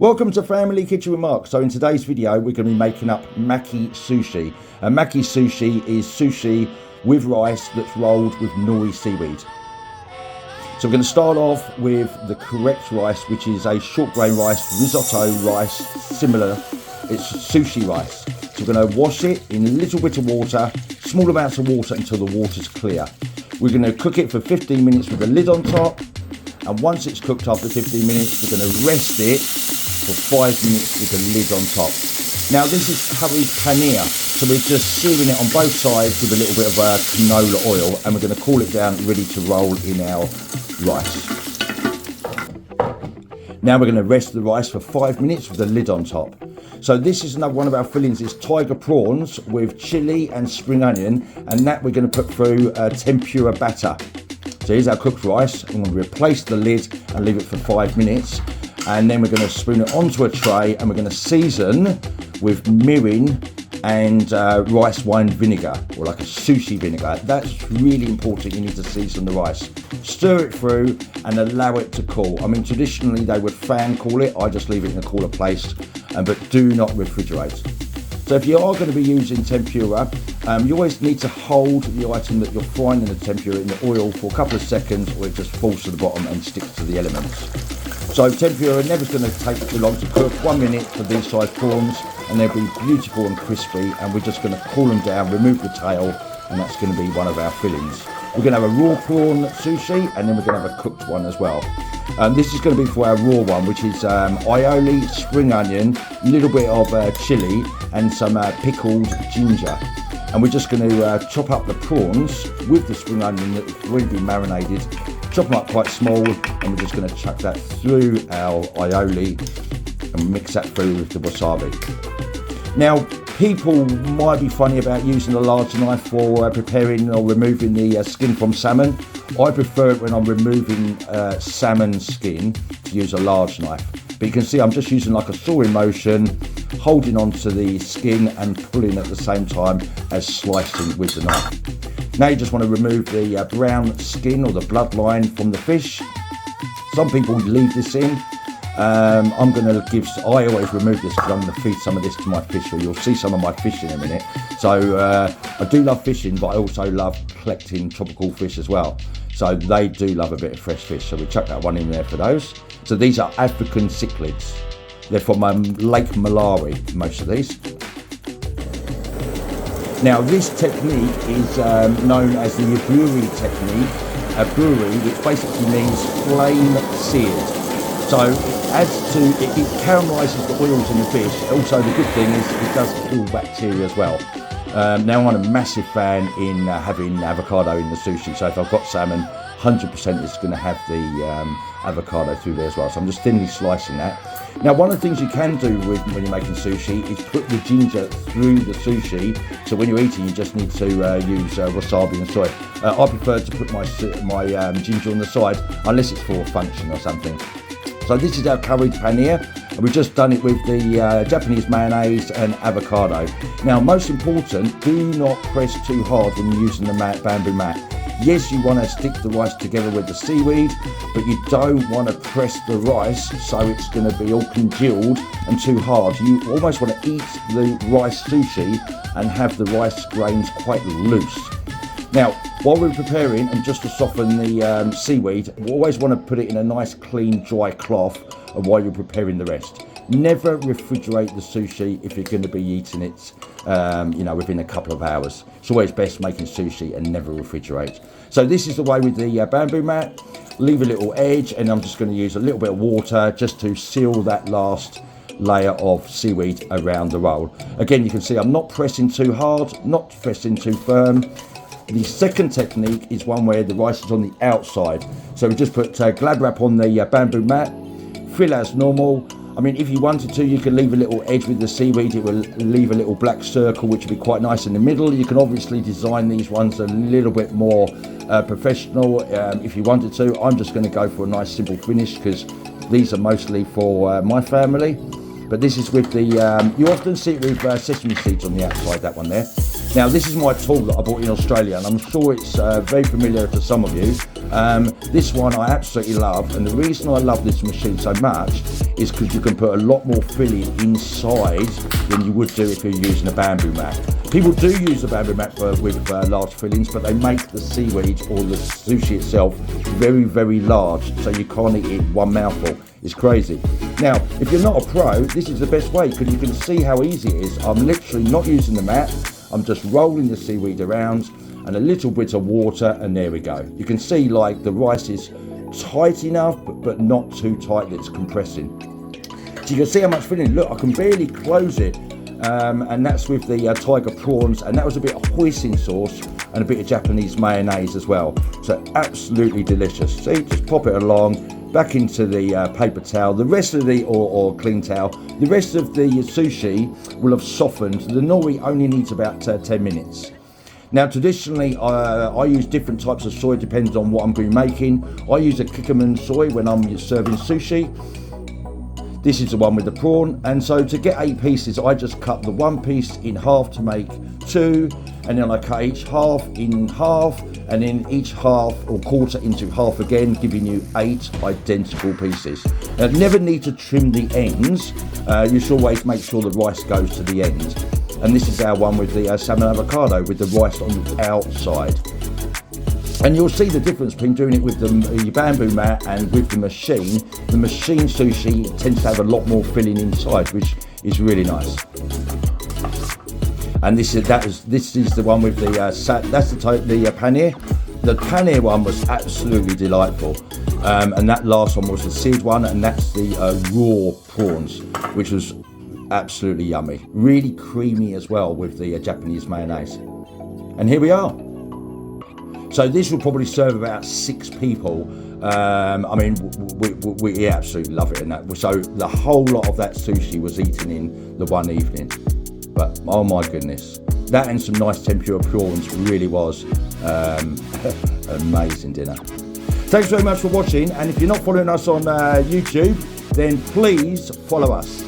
Welcome to Family Kitchen with Mark. So in today's video we're going to be making up maki sushi. And maki sushi is sushi with rice that's rolled with nori seaweed. So we're going to start off with the correct rice, which is a short grain rice, risotto rice, similar. It's sushi rice. So we're going to wash it in a little bit of water, small amounts of water until the water's clear. We're going to cook it for 15 minutes with a lid on top. And once it's cooked after 15 minutes, we're going to rest it for 5 minutes with the lid on top. Now this is curried paneer, so we're just searing it on both sides with a little bit of canola oil, and we're going to cool it down, ready to roll in our rice. Now we're going to rest the rice for 5 minutes with the lid on top. So this is another one of our fillings. It's tiger prawns with chili and spring onion, and that we're going to put through tempura batter. So here's our cooked rice. I'm going to replace the lid and leave it for 5 minutes. And then we're going to spoon it onto a tray, and we're going to season with mirin and rice wine vinegar, or like a sushi vinegar. That's really important. You need to season the rice. Stir it through and allow it to cool. I mean, traditionally they would fan cool it. I just leave it in a cooler place, but do not refrigerate. So if you are going to be using tempura, you always need to hold the item that you're frying in the tempura in the oil for a couple of seconds, or it just falls to the bottom and sticks to the elements. So tempura never going to take too long to cook. 1 minute for these size prawns, and they'll be beautiful and crispy. And we're just going to cool them down, remove the tail, and that's going to be one of our fillings. We're going to have a raw prawn sushi, and then we're going to have a cooked one as well. This is going to be for our raw one, which is aioli, spring onion, a little bit of chili, and some pickled ginger. And we're just going to chop up the prawns with the spring onion that's already been marinated. Chop them up quite small, and we're just going to chuck that through our aioli and mix that through with the wasabi. Now, people might be funny about using a large knife for preparing or removing the skin from salmon. I prefer it when I'm removing salmon skin to use a large knife. But you can see I'm just using like a sawing motion, holding onto the skin and pulling at the same time as slicing with the knife. Now you just want to remove the brown skin or the bloodline from the fish. Some people leave this in. I always remove this because I'm going to feed some of this to my fish, or you'll see some of my fish in a minute. So I do love fishing, but I also love collecting tropical fish as well. So they do love a bit of fresh fish. So we chuck that one in there for those. So these are African cichlids. They're from Lake Malawi, most of these. Now this technique is known as the aburi technique, aburi, which basically means flame seared. So it caramelises the oils in the fish. Also the good thing is it does kill bacteria as well. Now I'm a massive fan in having avocado in the sushi, so if I've got salmon, 100% it's going to have the avocado through there as well. So I'm just thinly slicing that. Now one of the things you can do when you're making sushi is put the ginger through the sushi, so when you're eating you just need to use wasabi and soy. I prefer to put my ginger on the side unless it's for a function or something. So this is our curried paneer, and we've just done it with the Japanese mayonnaise and avocado. Now most important, do not press too hard when you're using the bamboo mat. Yes, you want to stick the rice together with the seaweed, but you don't want to press the rice so it's going to be all congealed and too hard. You almost want to eat the rice sushi and have the rice grains quite loose. Now, while we're preparing, and just to soften the seaweed, we always want to put it in a nice, clean, dry cloth while you're preparing the rest. Never refrigerate the sushi if you're going to be eating it, within a couple of hours. It's always best making sushi and never refrigerate. So this is the way with the bamboo mat. Leave a little edge, and I'm just going to use a little bit of water just to seal that last layer of seaweed around the roll. Again, you can see I'm not pressing too hard, not pressing too firm. The second technique is one where the rice is on the outside. So we just put Glad wrap on the bamboo mat, fill as normal. I mean, if you wanted to, you could leave a little edge with the seaweed. It will leave a little black circle, which would be quite nice in the middle. You can obviously design these ones a little bit more professional if you wanted to. I'm just going to go for a nice simple finish because these are mostly for my family. But this is with the, you often see it with sesame seeds on the outside, that one there. Now this is my tool that I bought in Australia, and I'm sure it's very familiar to some of you. This one I absolutely love, and the reason I love this machine so much is because you can put a lot more filling inside than you would do if you're using a bamboo mat. People do use a bamboo mat with large fillings, but they make the seaweed or the sushi itself very, very large, so you can't eat it one mouthful. It's crazy. Now, if you're not a pro, this is the best way, because you can see how easy it is. I'm literally not using the mat. I'm just rolling the seaweed around and a little bit of water, and there we go. You can see like the rice is tight enough, but not too tight that it's compressing. So you can see how much filling. Look, I can barely close it. And that's with the tiger prawns, and that was a bit of hoisin sauce and a bit of Japanese mayonnaise as well. So absolutely delicious. See, just pop it along, back into the paper towel. The rest of the, or clean towel, the rest of the sushi will have softened. The nori only needs about 10 minutes. Now, traditionally, I use different types of soy, depends on what I'm going to be making. I use a Kikkoman soy when I'm serving sushi. This is the one with the prawn, and so to get 8 pieces, I just cut the one piece in half to make 2, and then I cut each half in half, and then each half or quarter into half again, giving you 8 identical pieces. Now, never need to trim the ends. You should always make sure the rice goes to the end. And this is our one with the salmon avocado with the rice on the outside. And you'll see the difference between doing it with the bamboo mat and with the machine. The machine sushi tends to have a lot more filling inside, which is really nice. And this is the one with the that's the paneer. The paneer one was absolutely delightful, and that last one was the seared one, and that's the raw prawns, which was absolutely yummy. Really creamy as well with the Japanese mayonnaise. And here we are. So this will probably serve about 6 people. I mean, we absolutely love it. And that, so the whole lot of that sushi was eaten in the one evening. But oh my goodness, that and some nice tempura prawns really was amazing dinner. Thanks very much for watching. And if you're not following us on YouTube, then please follow us.